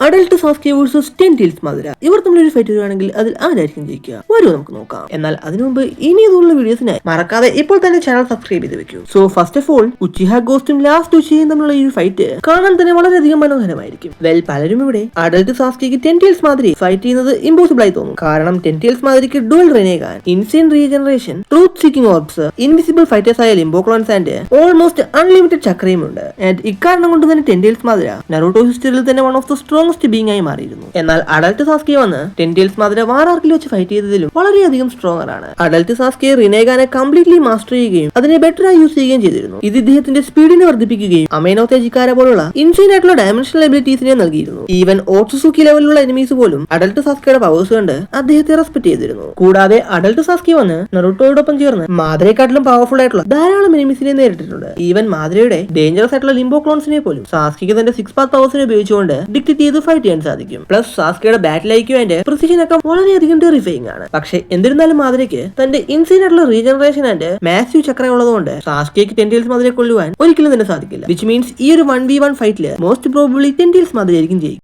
Adult സാസ്കെ versus ടെൻറ്റെയിൽസ് മാതിര. ഇവർ തമ്മിലൊരു fight വരുവാണെങ്കിൽ അതിൽ ആരായിരിക്കും ജയിക്കുക? വരൂ നമുക്ക് നോക്കാം. എന്നാൽ അതിനു മുമ്പ് ഇനിയുള്ള വീഡിയോസിനായി മറക്കാതെ ഇപ്പോൾ തന്നെ ചാനൽ സബ്സ്ക്രൈബ് ചെയ്ത് വെക്കൂ. So first of all, Uchiha ഗോസ്റ്റും ലാസ്റ്റ് ഉച്ചിഹയും തമ്മിലുള്ള ഈ ഫൈറ്റ് കാണാൻ തന്നെ വളരെയധികം മനോഹരമായിരിക്കും. പലരും ഇവിടെ അഡൽട്ട് സാസ്കെക്ക് ടെൻറ്റെയിൽസ് മാതിരി ഫൈറ്റ് ചെയ്യുന്നത് ഇമ്പോസിബിൾ ആയി തോന്നും. കാരണം ടെൻറ്റെയിൽസ് മാതിരിക്ക് dual Rinnegan, insane regeneration, truth seeking orbs, invisible fighters ആയ Limbo clones and almost unlimited ചക്രയും ഉണ്ട്. ആൻഡ് ഇക്കാരണം കൊണ്ട് തന്നെ ടെൻറ്റെയിൽസ് മാതിര നറൂട്ടോ ഹിസ്റ്ററിയിൽ തന്നെ one of the strongest being ആയി മാറിയിരുന്നു. എന്നാൽ അഡൽട്ട് സാസ്കെ വന്ന് ടെൻറ്റെയിൽസ് മാതിര വാർ ആർക്കിൽ വെച്ച് ഫൈറ്റ് ചെയ്തതിലും വളരെയധികം സ്ട്രോങ്ങർ ആണ്. അഡൽട്ട് സാസ്കെ റിനേഗാനെ കംപ്ലീറ്റ്ലി മാസ്റ്റർ ചെയ്യുകയും അതിനെ ബെറ്റർ ആയി യൂസ് ചെയ്യുകയും ചെയ്തിരുന്നു. ഇത് ഇദ്ദേഹത്തിന്റെ സ്പീഡിനെ വർദ്ധിപ്പിക്കുകയും അമേനോ തേജിക്കാര പോലുള്ള ഇൻസൈൻ ആയിട്ടുള്ള ഡയമെൻഷണൽ എബിലിറ്റീസിനെ നൽകിയിരുന്നു. ഈവൻ ഓട്സുസുക്കി ലെവലിലുള്ള എനിമീസ് പോലും അഡൽട്ട് സാസ്കെയുടെ പവേഴ്സ് കണ്ട് അദ്ദേഹത്തെ റെസ്പെക്ട് ചെയ്തിരുന്നു. കൂടാതെ അഡൽട്ട് സാസ്കെ വന്ന് നറൂട്ടോയോടൊപ്പം ചേർന്ന് മാദ്രയെക്കാട്ടിലും പവർഫുൾ ആയിട്ടുള്ള ധാരാളം എനിമീസിനെ നേരിട്ടിട്ടുണ്ട്. ഈവൻ മാദ്രയുടെ ഡേഞ്ചറസ് ആയിട്ടുള്ള ലിംബോ ക്ലോൺസിനെ പോലും സാസ്കെക്ക് തന്റെ 6 പാത്ത് പവേഴ്സിനെ ഉപയോഗിച്ചുകൊണ്ട് ഡിക്റ്റേറ്റ് ചെയ്ത് ഫൈറ്റ് ചെയ്യാൻ സാധിക്കും. പ്ലസ് സാസ്കെയുടെ ബാറ്റിൽ ഐക്യു ആൻഡ് പ്രിസിഷൻ ഒക്കെ വളരെയധികം ടെറിഫയിങ് ആണ്. പക്ഷേ എന്നിരുന്നാലും മാദ്രയ്ക്ക് തന്റെ ഇൻസൈൻ ആയിട്ടുള്ള റീജനറേഷൻ ആൻഡ് മാസീവ് ചക്ര ഉള്ളതുകൊണ്ട് സാസ്കെക്ക് ടെൻറ്റെയിൽസ് മാതിരെ കൊല്ലുവാൻ ഒരിക്കലും തന്നെ സാധിക്കില്ല. വിച്ച് മീൻസ് ഈ ഒരു 1v1 ഫൈറ്റില് മോസ്റ്റ് പ്രോബബ്ലി ടെൻറ്റെയിൽസ് മാതിരി ആയിരിക്കും ജയിക്കുക.